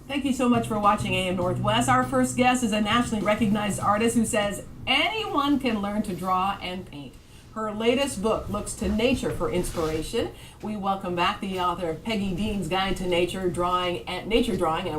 Thank you so much for watching AM Northwest. Our first guest is a nationally recognized artist who says anyone can learn to draw and paint. Her latest book looks to nature for inspiration. We welcome back the author of Peggy Dean's Guide to Nature Drawing and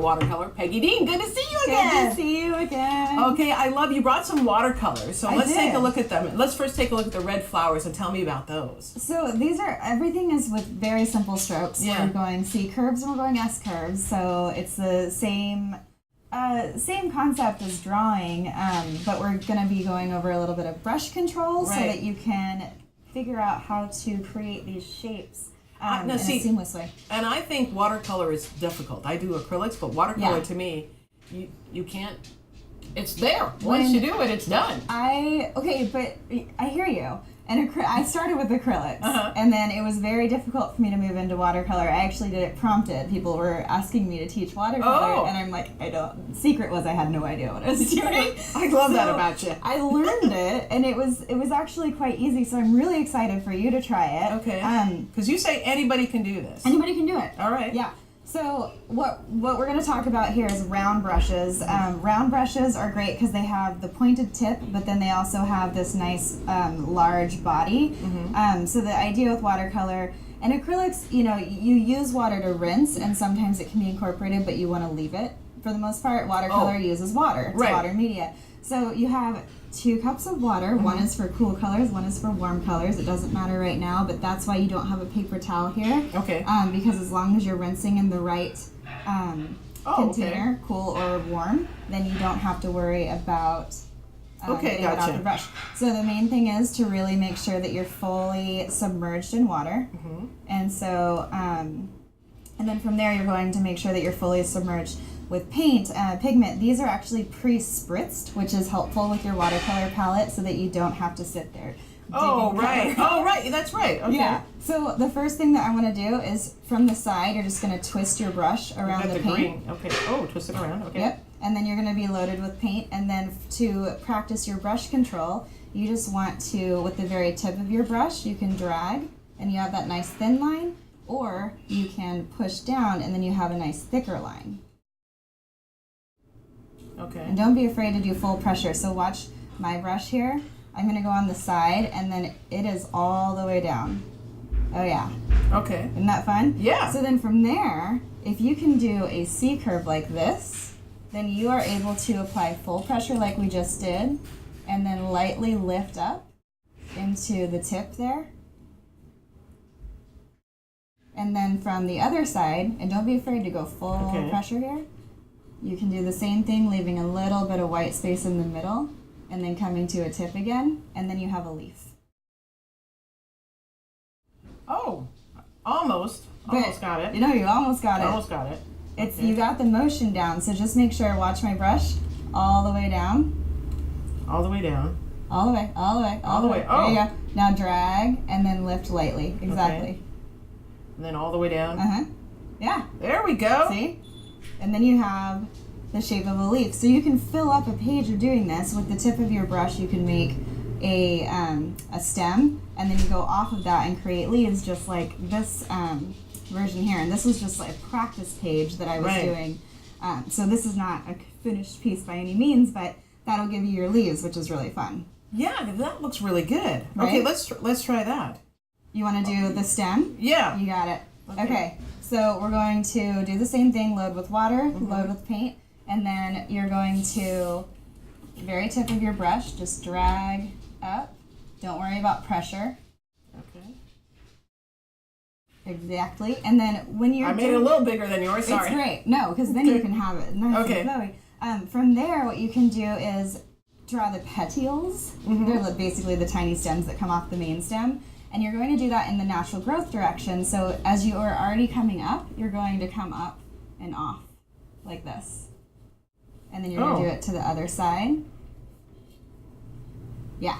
Watercolor. Peggy Dean, good to see you again. Good to see you again. Okay, I love you brought some watercolors, so let's take a did. look at them. Let's first take a look at the red flowers and tell me about those. So everything is with very simple strokes. Yeah. We're going C curves and we're going S curves, so it's the same concept as drawing, but we're going to be going over a little bit of brush control so that you can figure out how to create these shapes in a seamless way. And I think watercolor is difficult. I do acrylics, but watercolor to me, you can't, it's there. Once you do it, it's done. But I hear you. And I started with acrylics, and then it was very difficult for me to move into watercolor. I actually did it prompted. People were asking me to teach watercolor, and I'm like, secret was I had no idea what I was doing. I love that about you. I learned it, and it was actually quite easy, so I'm really excited for you to try it. Okay. Because you say anybody can do this. Anybody can do it. All right. Yeah. So what we're going to talk about here is round brushes. Round brushes are great because they have the pointed tip, but then they also have this nice large body. So the idea with watercolor and acrylics, you use water to rinse, and sometimes it can be incorporated, but you want to leave it for the most part. Watercolor uses water. It's water media. So you have 2 cups of water. One is for cool colors, one is for warm colors. It doesn't matter right now, but that's why you don't have a paper towel here. Okay. Because as long as you're rinsing in the right container, cool or warm, then you don't have to worry about getting it off the brush. So the main thing is to really make sure that you're fully submerged in water. And so, and then from there you're going to make sure that you're fully submerged with paint, pigment. These are actually pre-spritzed, which is helpful with your watercolor palette so that you don't have to sit there. Oh, right. Oh, right. That's right. Okay. Yeah. So the first thing that I want to do is from the side, you're just going to twist your brush around the paint. Green. Okay. Oh, twist it around. Okay. Yep. And then you're going to be loaded with paint. And then to practice your brush control, you just want to, with the very tip of your brush, you can drag and you have that nice thin line, or you can push down and then you have a nice thicker line. Okay. And don't be afraid to do full pressure. So watch my brush here. I'm going to go on the side, and then it is all the way down. Oh, yeah. Okay. Isn't that fun? Yeah. So then from there, if you can do a C curve like this, then you are able to apply full pressure like we just did, and then lightly lift up into the tip there. And then from the other side, and don't be afraid to go full pressure here, you can do the same thing, leaving a little bit of white space in the middle, and then coming to a tip again, and then you have a leaf. Oh, almost got it. You almost got it. Almost got it. It's you got the motion down, so just make sure, watch my brush, all the way down. All the way down. All the way, all the way, all the way. Oh. There you go. Now drag, and then lift lightly. Exactly. Okay. And then all the way down. Yeah. There we go. See? And then you have the shape of a leaf. So you can fill up a page of doing this. With the tip of your brush, you can make a stem, and then you go off of that and create leaves just like this version here. And this was just like a practice page that I was doing. So this is not a finished piece by any means, but that'll give you your leaves, which is really fun. Yeah, that looks really good. Right? Okay, let's try that. You want to do the stem? Yeah. You got it. Okay. So we're going to do the same thing, load with water, load with paint, and then you're going to, very tip of your brush, just drag up. Don't worry about pressure. Okay. Exactly. And then when you're I made it a little bigger than yours, sorry. It's great. No, because then you can have it nice and flowy. From there, what you can do is draw the petioles. They're basically the tiny stems that come off the main stem. And you're going to do that in the natural growth direction. So as you are already coming up, you're going to come up and off like this. And then you're going to do it to the other side. Yeah.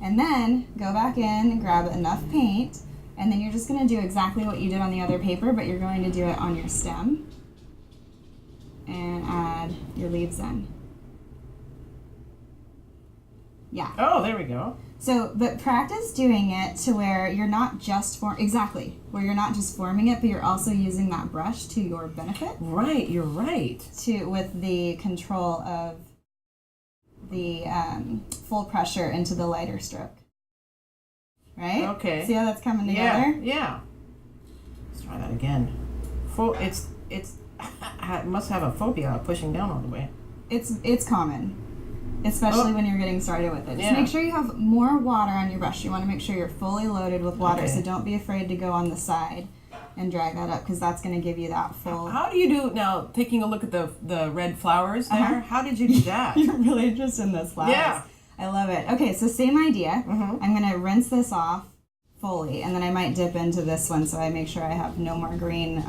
And then go back in and grab enough paint. And then you're just going to do exactly what you did on the other paper, but you're going to do it on your stem. And add your leaves in. Yeah. Oh, there we go. So, but practice doing it to where you're not just where you're not just forming it, but you're also using that brush to your benefit. Right, you're right. With the control of the full pressure into the lighter stroke. Right? Okay. See how that's coming together? Yeah. Let's try that again. It's it must have a phobia of pushing down all the way. It's common. Especially when you're getting started with it. Just Yeah. make sure you have more water on your brush. You want to make sure you're fully loaded with water, Okay. so don't be afraid to go on the side and drag that up, because that's going to give you that full... How do you do, now, taking a look at the red flowers there, how did you do that? You're really interested in those flowers. Yeah. I love it. Okay, so same idea. Mhm. I'm going to rinse this off fully, and then I might dip into this one so I make sure I have no more green,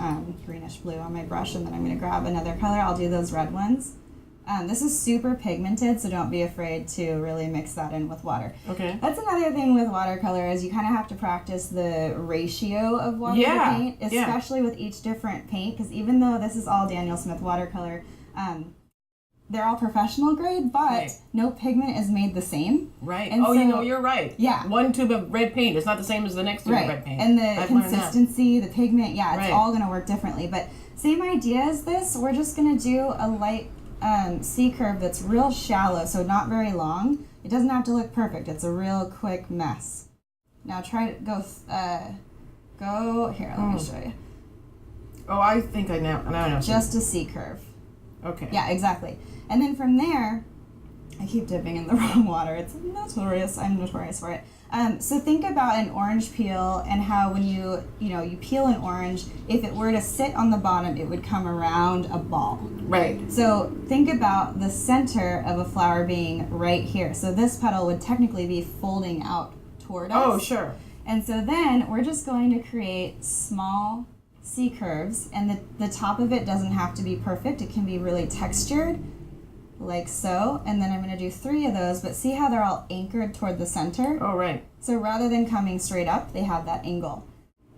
greenish blue on my brush, and then I'm going to grab another color. I'll do those red ones. This is super pigmented, so don't be afraid to really mix that in with water. Okay. That's another thing with watercolor, is you kind of have to practice the ratio of water to paint, especially with each different paint, because even though this is all Daniel Smith watercolor, they're all professional grade, but no pigment is made the same. Right. And you're right. Yeah. One tube of red paint is not the same as the next tube of red paint. And the I've learned that. consistency, the pigment, it's Right. all going to work differently. But same idea as this, we're just going to do a light C curve that's real shallow, so not very long. It doesn't have to look perfect. It's a real quick mess. Now try to go here. Let me show you. Oh, I think I know. Just a C curve. Okay. Yeah, exactly. And then from there, I keep dipping in the wrong water. It's notorious. I'm notorious for it. So think about an orange peel, and how when you peel an orange, if it were to sit on the bottom, it would come around a ball. Right. So think about the center of a flower being right here. So this petal would technically be folding out toward us. Oh, sure. And so then we're just going to create small C curves, and the top of it doesn't have to be perfect. It can be really textured, like so. And then I'm going to do 3 of those, but see how they're all anchored toward the center? Oh, right. So rather than coming straight up, they have that angle.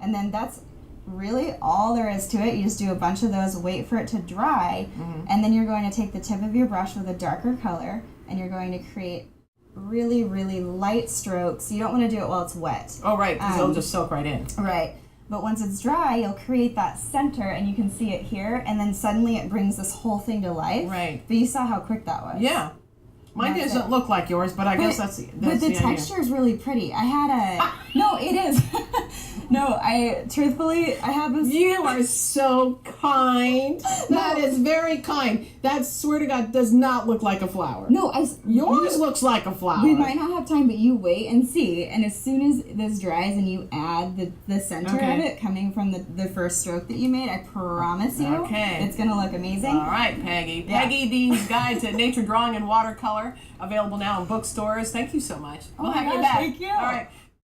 And then that's really all there is to it. You just do a bunch of those, wait for it to dry, and then you're going to take the tip of your brush with a darker color, and you're going to create really, really light strokes. You don't want to do it while it's wet. Oh, right, because it'll just soak right in. Right. But once it's dry, you'll create that center, and you can see it here, and then suddenly it brings this whole thing to life. Right. But you saw how quick that was. Yeah. Mine doesn't look like yours, but I guess that's the But the idea. texture is really pretty. I had a... No, it is. No, truthfully, I have this... You are so kind. That is very kind. That, swear to God, does not look like a flower. No, Yours looks like a flower. We might not have time, but you wait and see. And as soon as this dries and you add the center of it coming from the first stroke that you made, I promise you, it's going to look amazing. All right, Peggy. Peggy Dean's Guide to Nature Drawing and Watercolor, available now in bookstores. Thank you so much. We'll have you back. Thank you. All right.